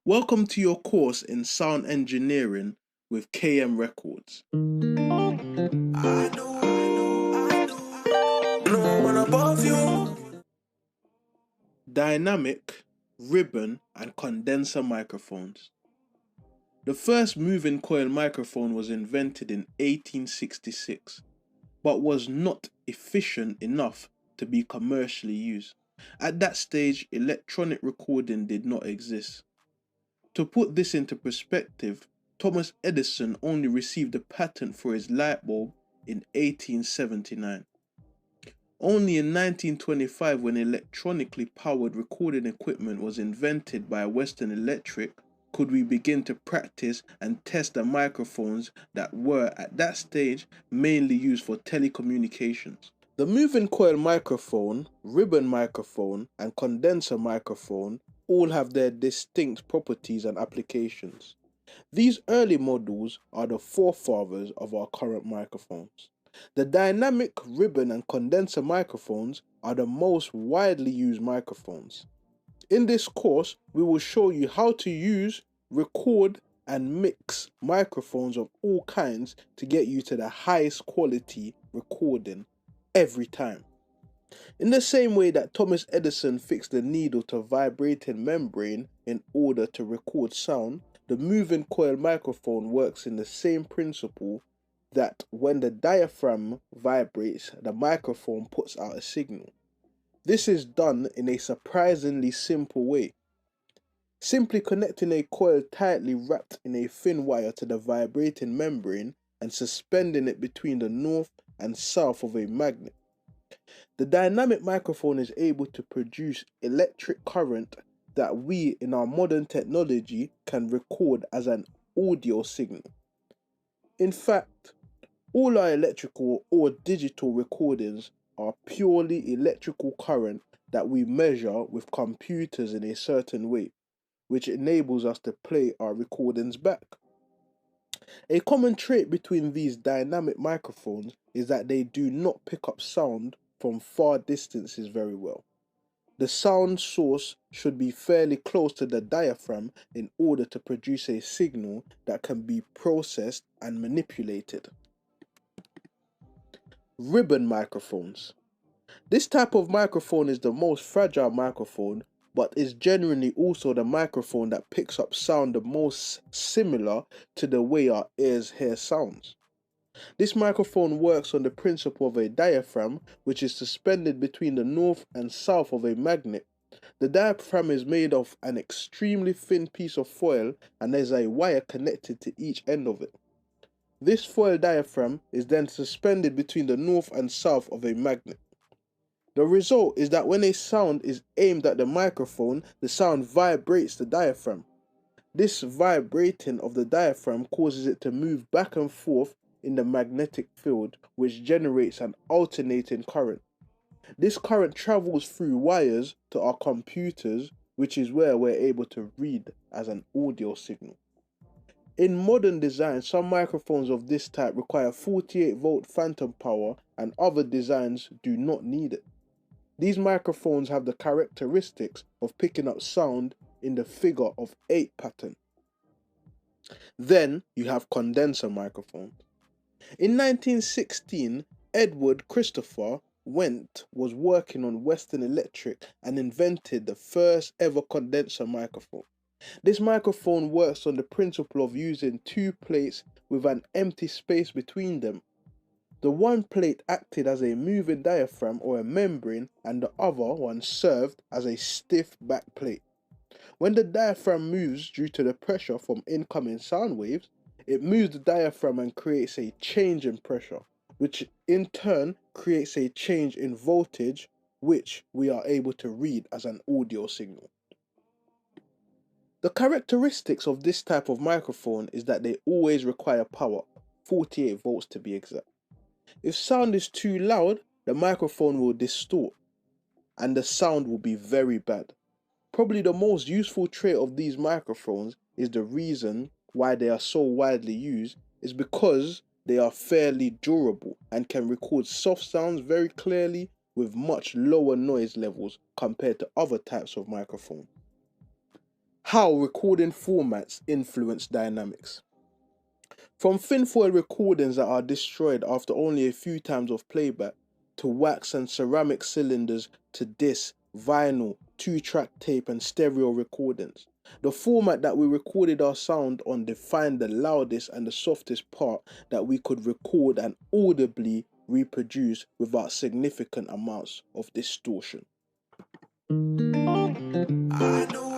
Welcome to your course in sound engineering with KM Records. Dynamic, ribbon, and condenser microphones. The first moving coil microphone was invented in 1866, but was not efficient enough to be commercially used. At that stage, electronic recording did not exist. To put this into perspective, Thomas Edison only received a patent for his light bulb in 1879. Only in 1925, when electronically powered recording equipment was invented by Western Electric, could we begin to practice and test the microphones that were at that stage mainly used for telecommunications. The moving coil microphone, ribbon microphone, and condenser microphone all have their distinct properties and applications. These early models are the forefathers of our current microphones. The dynamic, ribbon, and condenser microphones are the most widely used microphones. In this course, we will show you how to use, record, and mix microphones of all kinds to get you to the highest quality recording every time. In the same way that Thomas Edison fixed the needle to a vibrating membrane in order to record sound, the moving coil microphone works in the same principle that when the diaphragm vibrates, the microphone puts out a signal. This is done in a surprisingly simple way. Simply connecting a coil tightly wrapped in a thin wire to the vibrating membrane and suspending it between the north and south of a magnet. The dynamic microphone is able to produce electric current that we in our modern technology can record as an audio signal. In fact, all our electrical or digital recordings are purely electrical current that we measure with computers in a certain way, which enables us to play our recordings back. A common trait between these dynamic microphones is that they do not pick up sound from far distances very well. The sound source should be fairly close to the diaphragm in order to produce a signal that can be processed and manipulated. Ribbon microphones. This type of microphone is the most fragile microphone, but is generally also the microphone that picks up sound the most similar to the way our ears hear sounds. This microphone works on the principle of a diaphragm, which is suspended between the north and south of a magnet. The diaphragm is made of an extremely thin piece of foil and there's a wire connected to each end of it. This foil diaphragm is then suspended between the north and south of a magnet. The result is that when a sound is aimed at the microphone, the sound vibrates the diaphragm. This vibrating of the diaphragm causes it to move back and forth in the magnetic field, which generates an alternating current. This current travels through wires to our computers, which is where we're able to read as an audio signal. In modern designs, some microphones of this type require 48-volt phantom power and other designs do not need it. These microphones have the characteristics of picking up sound in the figure of 8 pattern. Then you have condenser microphones. In 1916, Edward Christopher Went was working on Western Electric and invented the first ever condenser microphone. This microphone works on the principle of using two plates with an empty space between them. The one plate acted as a moving diaphragm or a membrane and the other one served as a stiff back plate. When the diaphragm moves due to the pressure from incoming sound waves, it moves the diaphragm and creates a change in pressure, which in turn creates a change in voltage, which we are able to read as an audio signal. The characteristics of this type of microphone is that they always require power, 48 volts to be exact. If sound is too loud, the microphone will distort and the sound will be very bad. Probably the most useful trait of these microphones is the reason why they are so widely used is because they are fairly durable and can record soft sounds very clearly with much lower noise levels compared to other types of microphones. How recording formats influence dynamics. From tinfoil recordings that are destroyed after only a few times of playback, to wax and ceramic cylinders, to disc, vinyl, 2-track tape and stereo recordings. The format that we recorded our sound on defined the loudest and the softest part that we could record and audibly reproduce without significant amounts of distortion. I know